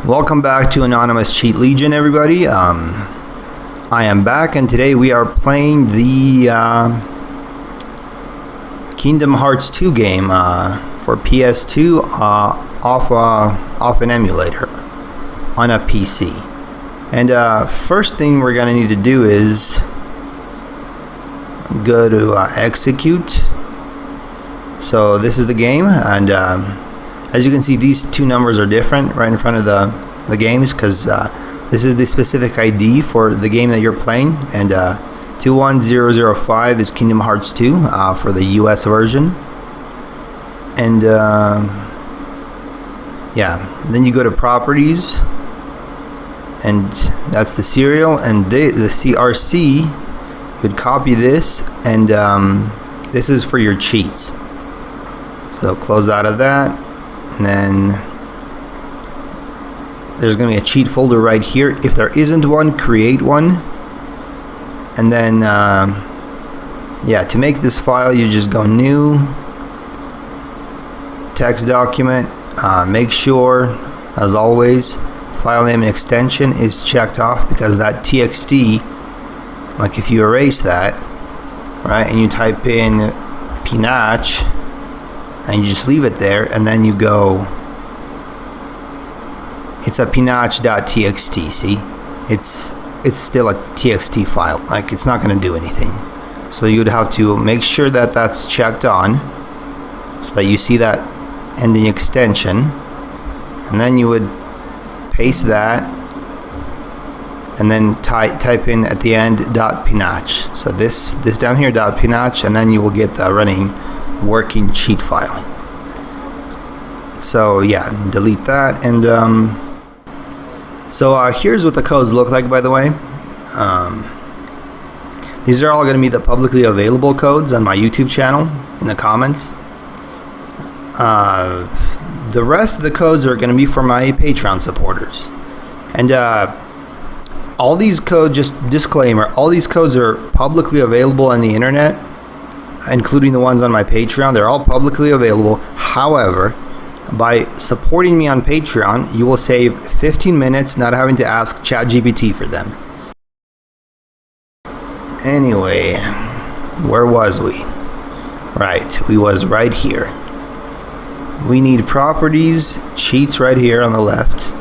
Welcome back to Anonymous Cheat Legion, everybody. I am back, and today we are playing the Kingdom Hearts 2 game for PS2 off an emulator on a PC. And first thing we're going to need to do is go to execute. So this is the game, and as you can see, these two numbers are different right in front of the games, because this is the specific ID for the game that you're playing, and 21005 is Kingdom Hearts 2 for the US version. And yeah, then you go to properties, and that's the serial, and the CRC, you'd copy this, and this is for your cheats. So close out of that. And then there's going to be a cheat folder right here. If there isn't one, create one. And then yeah, to make this file, you just go new, text document. Make sure, as always, file name and extension is checked off, because that txt, like if you erase that, right, and you type in pinach, and you just leave it there, and then you go, it's a pinach.txt. see, it's still a txt file, like it's not going to do anything. So you'd have to make sure that that's checked on, so that you see that ending extension, and then you would paste that, and then type in at the end .pinach. So this down here .pinach, and then you will get the running working cheat file. So yeah, delete that. And so here's what the codes look like, by the way. These are all going to be the publicly available codes on my YouTube channel in the comments. The rest of the codes are going to be for my Patreon supporters. And all these codes, just disclaimer, all these codes are publicly available on the internet, including the ones on my Patreon. They're all publicly available. However, by supporting me on Patreon, you will save 15 minutes not having to ask ChatGPT for them. Anyway, where was we? Right, we was right here. We need properties, cheats right here on the left.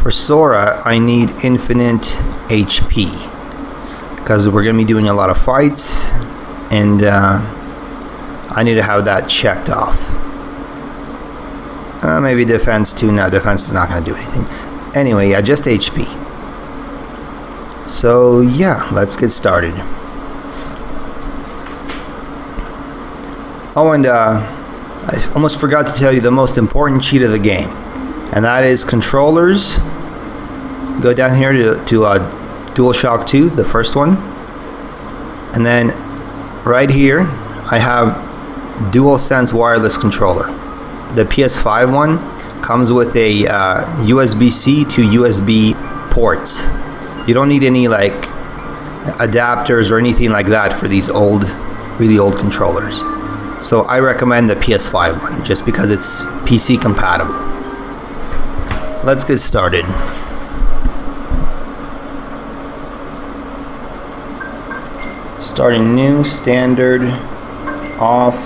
For Sora, I need infinite HP, because we're going to be doing a lot of fights, and I need to have that checked off. Maybe defense too. No, defense is not going to do anything. Anyway, yeah, just HP. So yeah, let's get started. Oh, and I almost forgot to tell you the most important cheat of the game, and that is controllers. Go down here to DualShock 2, the first one, and then right here I have DualSense wireless controller. The PS5 one comes with a USB-C to USB ports. You don't need any like adapters or anything like that for these really old controllers. So I recommend the PS5 one, just because it's PC compatible. Let's get started. Starting new, standard, off.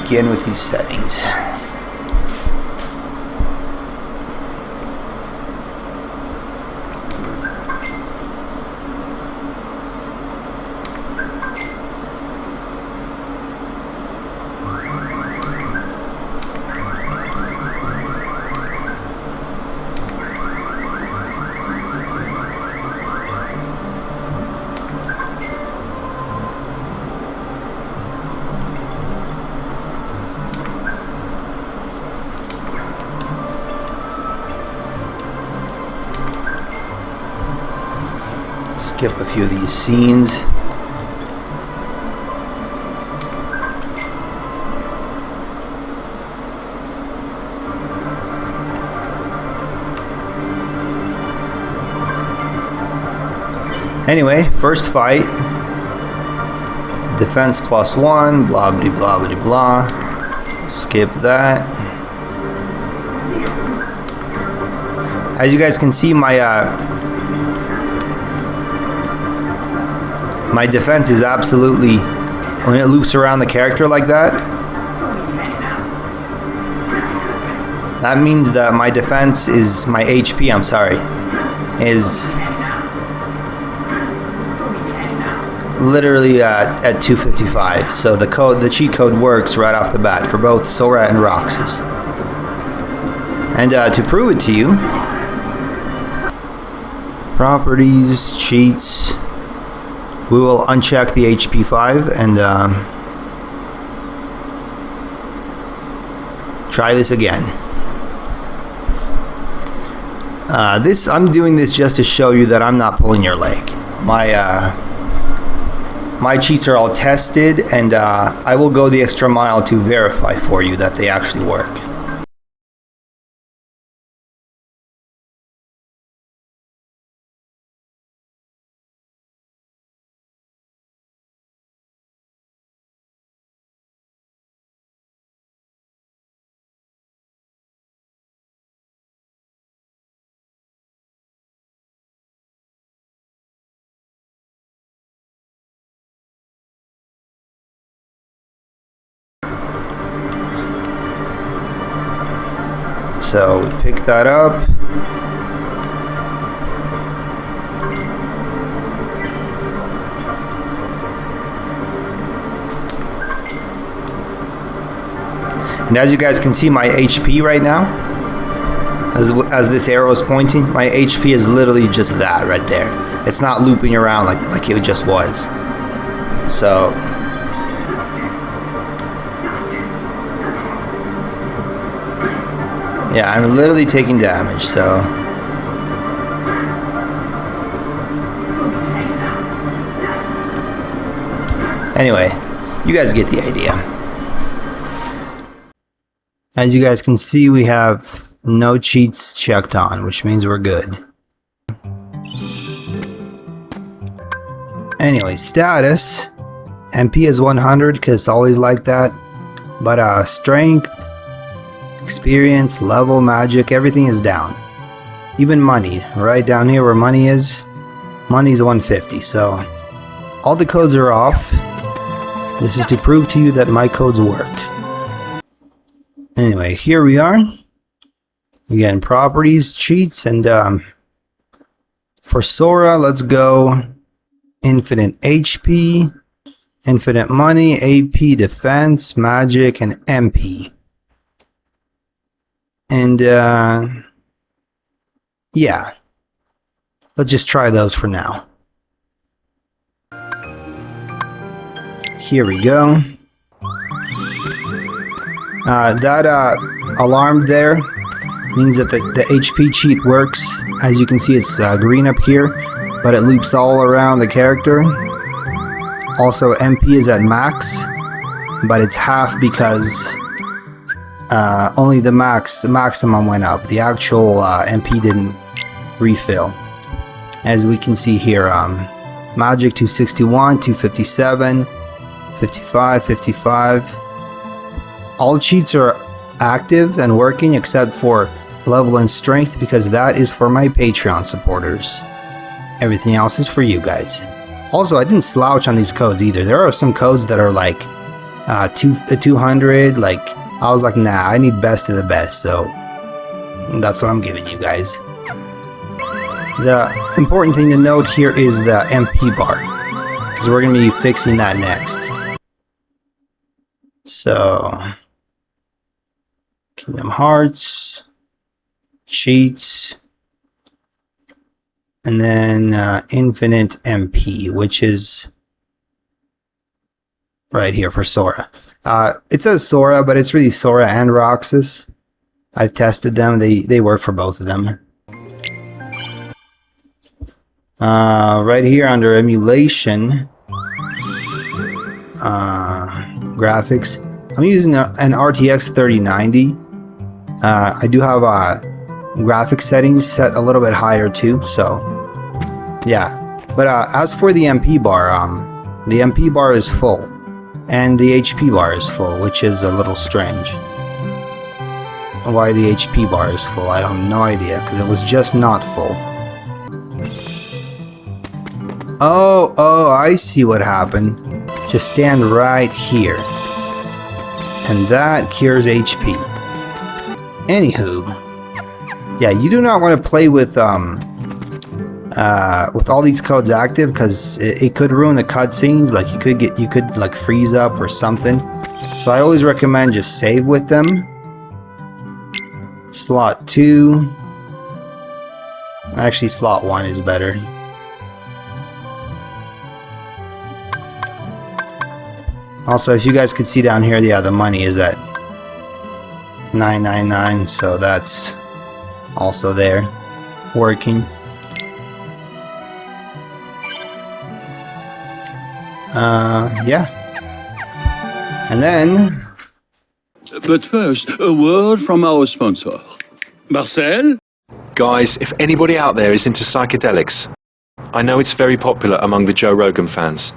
Begin with these settings. Skip a few of these scenes. Anyway, first fight. Defense +1, blah blah blah blah blah. Skip that. As you guys can see, my my defense is absolutely, when it loops around the character like that, that means that my defense is, my HP, I'm sorry, is literally at 255. So the cheat code works right off the bat for both Sora and Roxas. And to prove it to you, properties, cheats, we will uncheck the HP 5 and try this again. I'm doing this just to show you that I'm not pulling your leg. My cheats are all tested, and I will go the extra mile to verify for you that they actually work. So we pick that up. And as you guys can see, my HP right now, as this arrow is pointing, my HP is literally just that right there. It's not looping around like it just was. So yeah, I'm literally taking damage, so anyway, you guys get the idea. As you guys can see, we have no cheats checked on, which means we're good. Anyway, status, MP is 100 because it's always like that, but strength, experience, level, magic, everything is down. Even money, right down here where money is 150. So all the codes are off. This is to prove to you that my codes work. Anyway, here we are. Again, properties, cheats, and for Sora, let's go infinite HP, infinite money, AP, defense, magic, and MP. And yeah, let's just try those for now. Here we go. That alarm there means that the HP cheat works. As you can see, it's green up here, but it loops all around the character. Also, MP is at max, but it's half because only the maximum went up. The actual MP didn't refill. As we can see here, Magic 261, 257, 55, 55. All cheats are active and working except for level and strength, because that is for my Patreon supporters. Everything else is for you guys. Also, I didn't slouch on these codes either. There are some codes that are like 200, like I was like, nah, I need best of the best, so that's what I'm giving you guys. The important thing to note here is the MP bar, because we're going to be fixing that next. So, Kingdom Hearts, cheats, and then infinite MP, which is right here for Sora. It says Sora, but it's really Sora and Roxas. I've tested them. They work for both of them. Right here under emulation, graphics, I'm using an RTX 3090. I do have graphic settings set a little bit higher too, so yeah. But as for the MP bar is full. And the HP bar is full, which is a little strange. Why the HP bar is full, I have no idea, because it was just not full. Oh, I see what happened. Just stand right here. And that cures HP. Anywho. Yeah, you do not want to play with all these codes active, because it could ruin the cutscenes. Like you could like freeze up or something. So I always recommend just save with them. Slot 2. Actually, slot 1 is better. Also, if you guys could see down here, yeah, the money is at 999, so that's also there, working. Yeah. And then... But first, a word from our sponsor. Marcel? Guys, if anybody out there is into psychedelics, I know it's very popular among the Joe Rogan fans.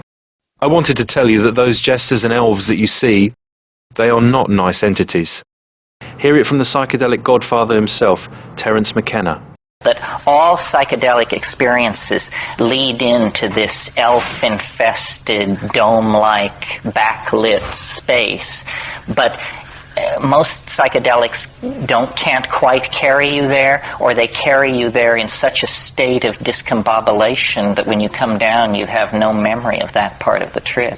I wanted to tell you that those jesters and elves that you see, they are not nice entities. Hear it from the psychedelic godfather himself, Terence McKenna. That all psychedelic experiences lead into this elf-infested, dome-like, backlit space, but most psychedelics can't quite carry you there, or they carry you there in such a state of discombobulation that when you come down you have no memory of that part of the trip.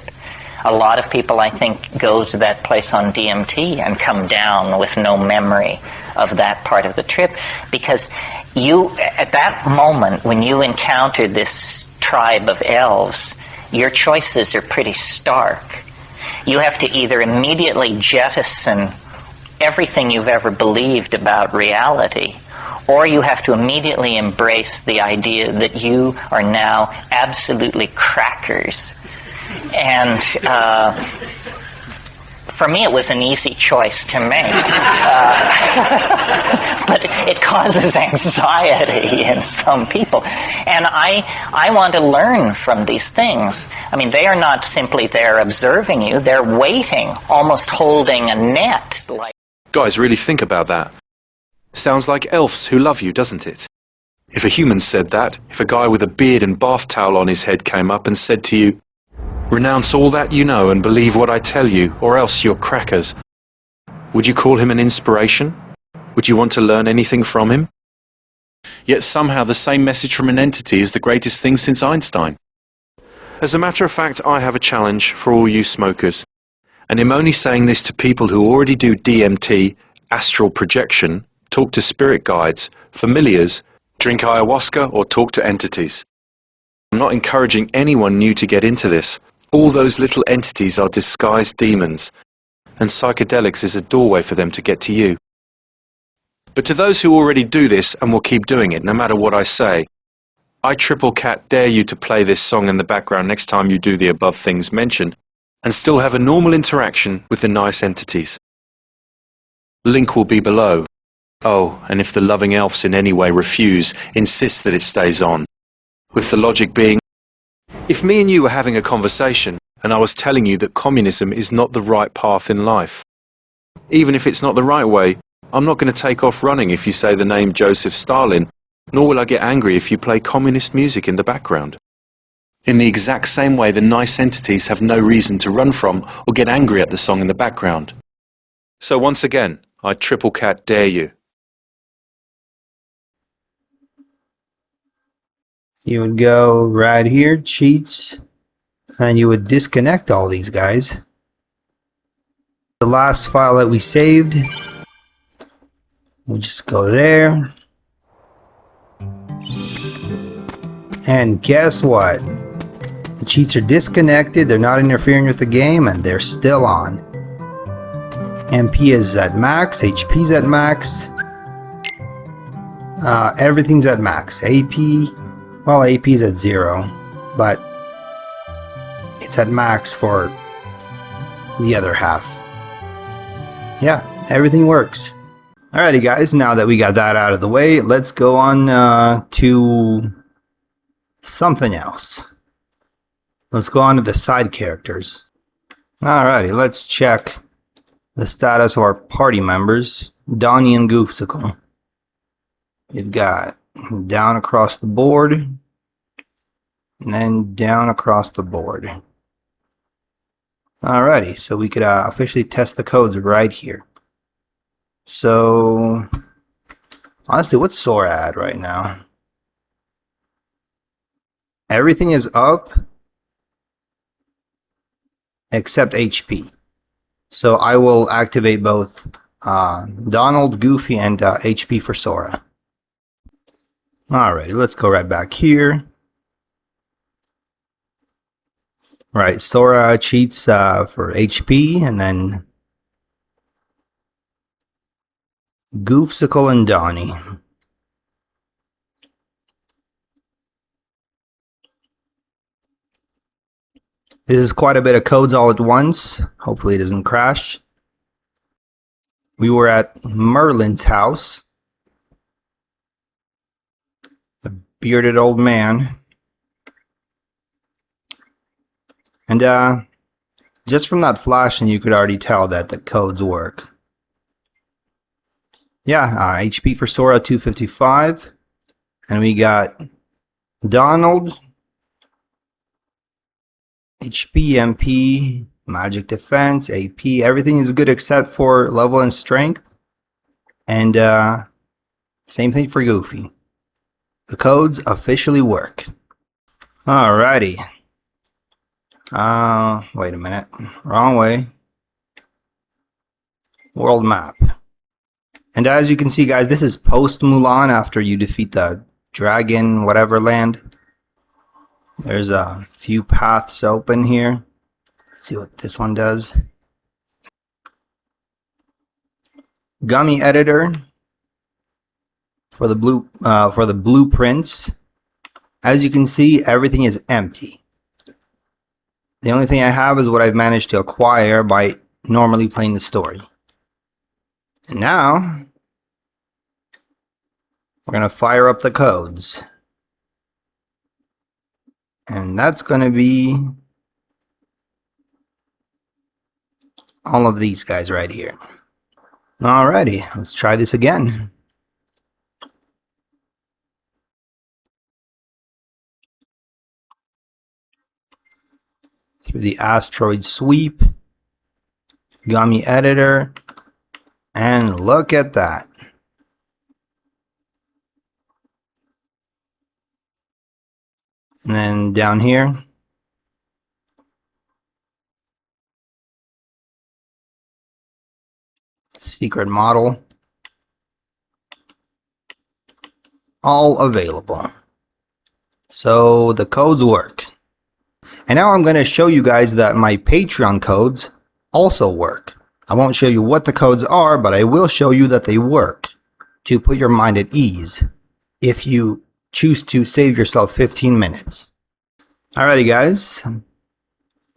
A lot of people, I think, go to that place on DMT and come down with no memory of that part of the trip, because you, at that moment when you encounter this tribe of elves, your choices are pretty stark. You have to either immediately jettison everything you've ever believed about reality, or you have to immediately embrace the idea that you are now absolutely crackers. And for me, it was an easy choice to make. But it causes anxiety in some people. And I want to learn from these things. I mean, they are not simply there observing you. They're waiting, almost holding a net. Guys, really think about that. Sounds like elves who love you, doesn't it? If a human said that, if a guy with a beard and bath towel on his head came up and said to you, "Renounce all that you know and believe what I tell you, or else you're crackers," would you call him an inspiration? Would you want to learn anything from him? Yet somehow the same message from an entity is the greatest thing since Einstein. As a matter of fact, I have a challenge for all you smokers. And I'm only saying this to people who already do DMT, astral projection, talk to spirit guides, familiars, drink ayahuasca, or talk to entities. I'm not encouraging anyone new to get into this. All those little entities are disguised demons, and psychedelics is a doorway for them to get to you. But to those who already do this and will keep doing it, no matter what I say, I triple cat dare you to play this song in the background next time you do the above things mentioned, and still have a normal interaction with the nice entities. Link will be below. Oh, and if the loving elves in any way refuse, insist that it stays on. With the logic being, if me and you were having a conversation, and I was telling you that communism is not the right path in life, even if it's not the right way, I'm not going to take off running if you say the name Joseph Stalin, nor will I get angry if you play communist music in the background. In the exact same way, the nice entities have no reason to run from or get angry at the song in the background. So once again, I triple cat dare you. You would go right here, cheats, and you would disconnect all these guys. The last file that we saved, we'll just go there. And guess what? The cheats are disconnected, they're not interfering with the game, and they're still on. MP is at max, HP is at max, everything's at max. AP, well, AP is at 0, but it's at max for the other half. Yeah, everything works. Alrighty guys, now that we got that out of the way, let's go on to something else. Let's go on to the side characters. Alrighty, let's check the status of our party members. Donnie and Goofcicle. You've got down across the board, and then down across the board. Alrighty, so we could officially test the codes right here. So, honestly, what's Sora at right now? Everything is up except HP. So I will activate both Donald, Goofy, and HP for Sora. Alrighty, let's go right back here. Right, Sora cheats for HP, and then Goofcicle and Donnie. This is quite a bit of codes all at once. Hopefully it doesn't crash. We were at Merlin's house. The bearded old man. And just from that flashing, you could already tell that the codes work. Yeah, HP for Sora 255. And we got Donald, HP, MP, Magic Defense, AP. Everything is good except for level and strength. And same thing for Goofy. The codes officially work. Alrighty. Wait a minute. Wrong way. World map. And as you can see, guys, this is post Mulan, after you defeat the dragon whatever land. There's a few paths open here. Let's see what this one does. Gummy editor for the blueprints. As you can see, everything is empty. The only thing I have is what I've managed to acquire by normally playing the story. And now we're going to fire up the codes. And that's going to be all of these guys right here. Alrighty, let's try this again. Through the asteroid sweep, Gummy editor, and look at that. And then down here, secret model, all available. So the codes work. And now I'm going to show you guys that my Patreon codes also work. I won't show you what the codes are, but I will show you that they work to put your mind at ease if you choose to save yourself 15 minutes. Alrighty guys,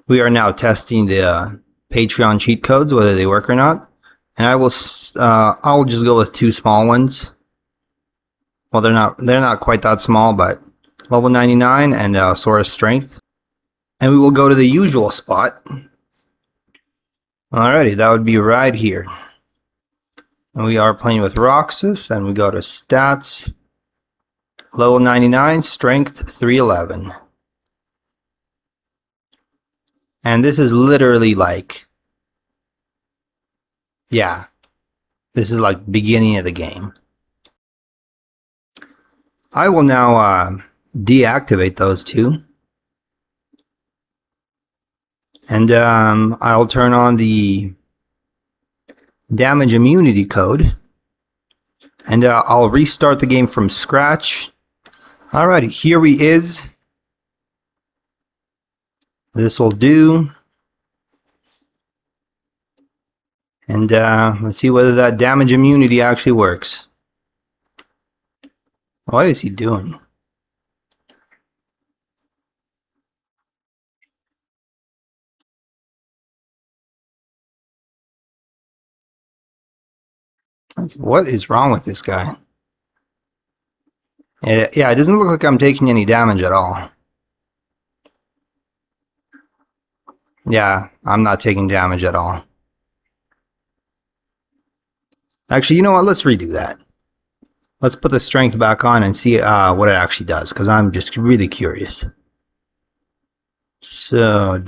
we are now testing the Patreon cheat codes, whether they work or not. And I'll just go with two small ones. Well, they're not quite that small, but level 99 and Sora's strength. And we will go to the usual spot. Alrighty, that would be right here. And we are playing with Roxas, and we go to stats, level 99, strength 311. And this is literally like, yeah, this is like beginning of the game. I will now deactivate those two. And I'll turn on the damage immunity code. And I'll restart the game from scratch. Alrighty, here he is. This will do. And let's see whether that damage immunity actually works. What is he doing? What is wrong with this guy? Yeah, it doesn't look like I'm taking any damage at all. Yeah, I'm not taking damage at all. Actually, you know what? Let's redo that. Let's put the strength back on and see what it actually does, because I'm just really curious. So,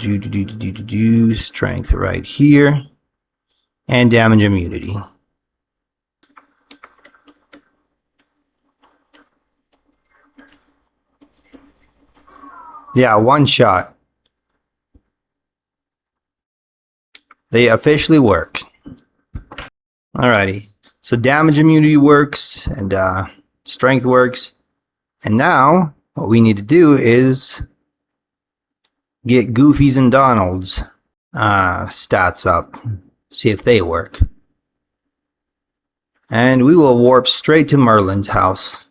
strength right here, and damage immunity. Yeah, one shot. They officially work. Alrighty. So damage immunity works, and strength works. And now, what we need to do is get Goofy's and Donald's stats up. See if they work. And we will warp straight to Merlin's house.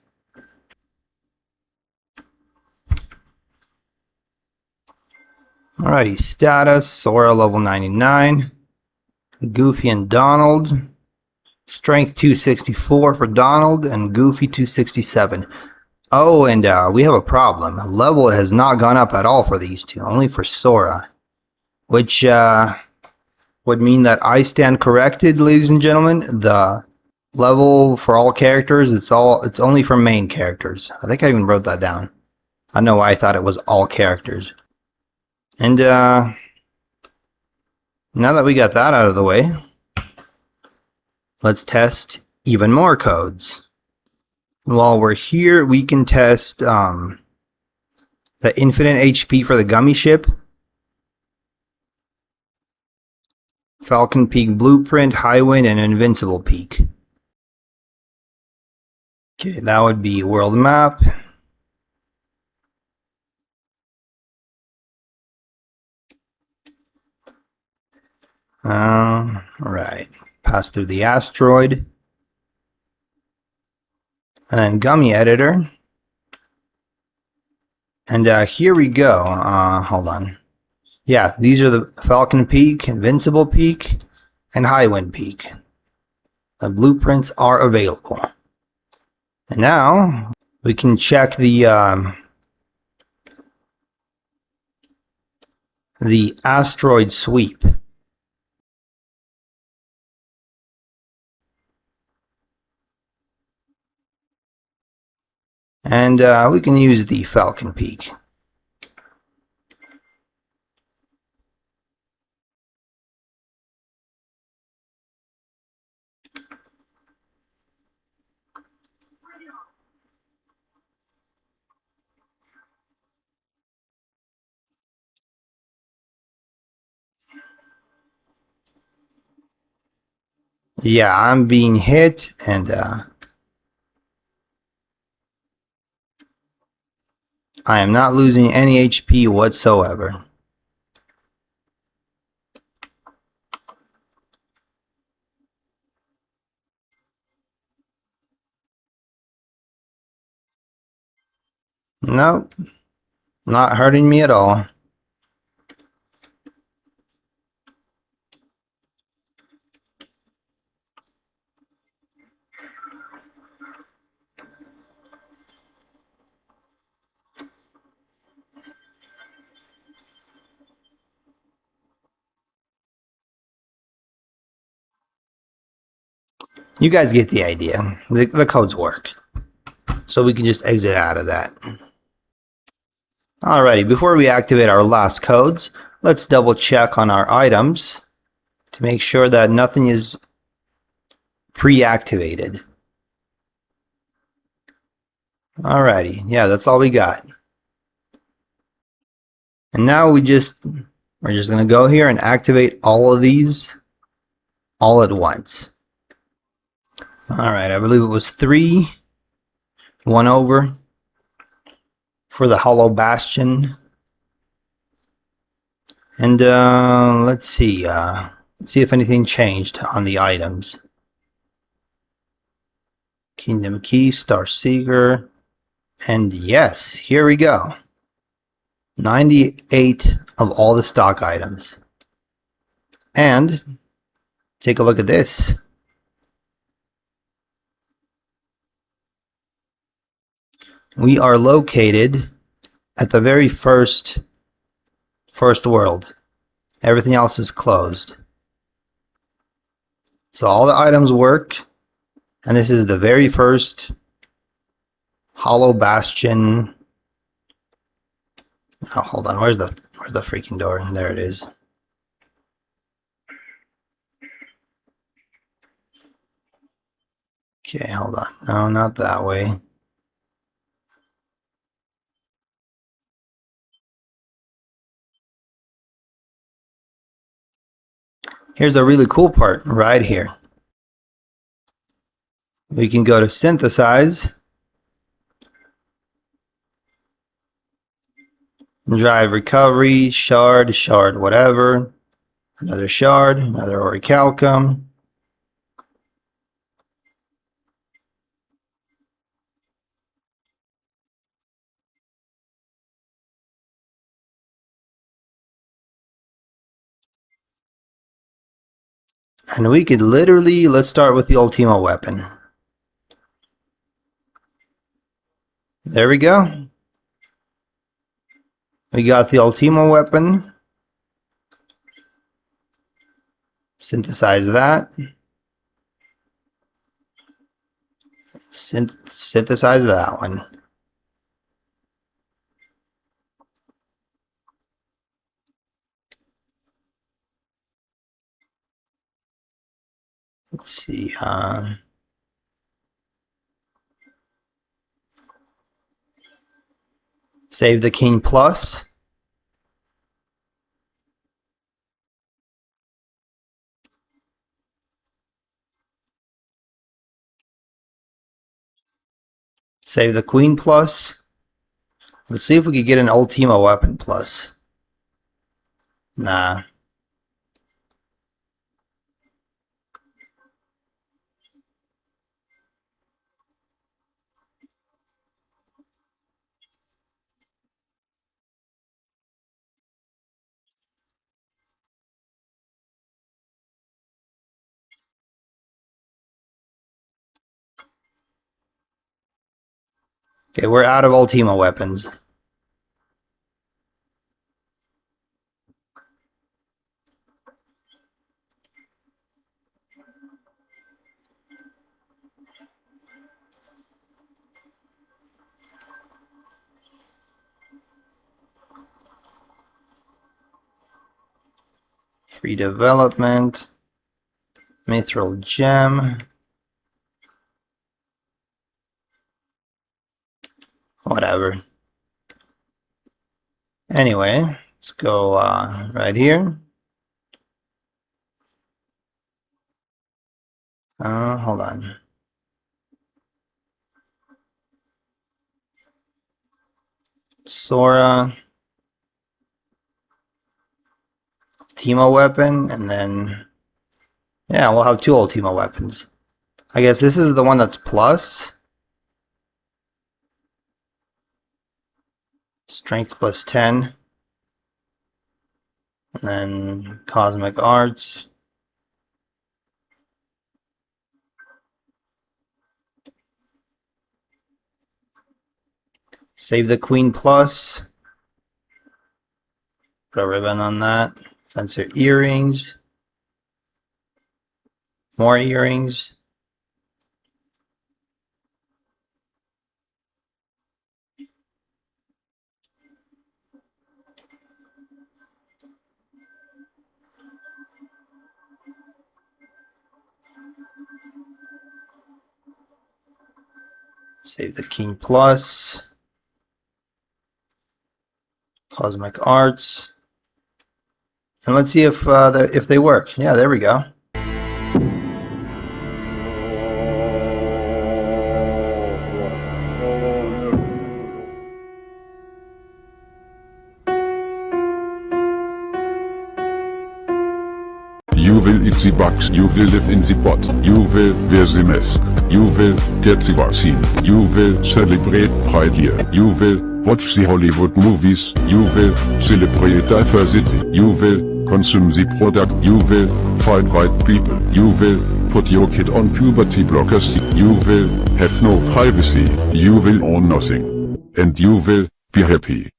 Alrighty, status, Sora level 99. Goofy and Donald. Strength 264 for Donald and Goofy 267. Oh, and we have a problem. Level has not gone up at all for these two, only for Sora. Which would mean that I stand corrected, ladies and gentlemen. The level for all characters, it's only for main characters. I think I even wrote that down. I don't know why I thought it was all characters. And now that we got that out of the way, let's test even more codes. While we're here, we can test the infinite HP for the gummy ship, Falcon Peak Blueprint, High Wind, and Invincible Peak. Okay, that would be world map. Right. Pass through the asteroid. And then Gummy Editor. And here we go. Hold on. Yeah, these are the Falcon Peak, Invincible Peak, and High Wind Peak. The blueprints are available. And now we can check the asteroid sweep. And we can use the Falcon Peak. Yeah, I'm being hit, and I am not losing any HP whatsoever. Nope, not hurting me at all. You guys get the idea. The codes work. So we can just exit out of that. Alrighty, before we activate our last codes, let's double check on our items to make sure that nothing is pre-activated. Alrighty, yeah, that's all we got. And now we're just gonna go here and activate all of these all at once. Alright, I believe it was 3, 1 over for the Hollow Bastion. And let's see if anything changed on the items. Kingdom Key, Star Seeker, and yes, here we go. 98 of all the stock items. And take a look at this. We are located at the very first world. Everything else is closed. So all the items work, and this is the very first hollow bastion. Oh, hold on. Where's the freaking door? There it is. Okay, hold on. No, not that way. Here's a really cool part right here. We can go to synthesize, drive recovery, shard, whatever, another shard, another orichalcum. And we could literally, let's start with the Ultimo weapon. There we go. We got the Ultimo weapon. Synthesize that. Synthesize that one. Let's see. Save the King Plus. Save the Queen Plus. Let's see if we could get an Ultimo weapon plus. Nah. Okay, we're out of Ultimo weapons. Free development. Mithril gem. Whatever. Anyway, let's go right here. Hold on. Sora. Ultimo weapon, and then yeah, we'll have two Ultimo weapons. I guess this is the one that's plus. Strength plus 10. And then Cosmic Arts. Save the Queen Plus. Put a ribbon on that. Fencer earrings. More earrings. Save the King Plus. Cosmic Arts. And let's see if they work. Yeah, there we go. You will eat the bugs, you will live in the pot, you will wear the mask, you will get the vaccine, you will celebrate Pride Year, you will watch the Hollywood movies, you will celebrate diversity, you will consume the product, you will fight white people, you will put your kid on puberty blockers, you will have no privacy, you will own nothing, and you will be happy.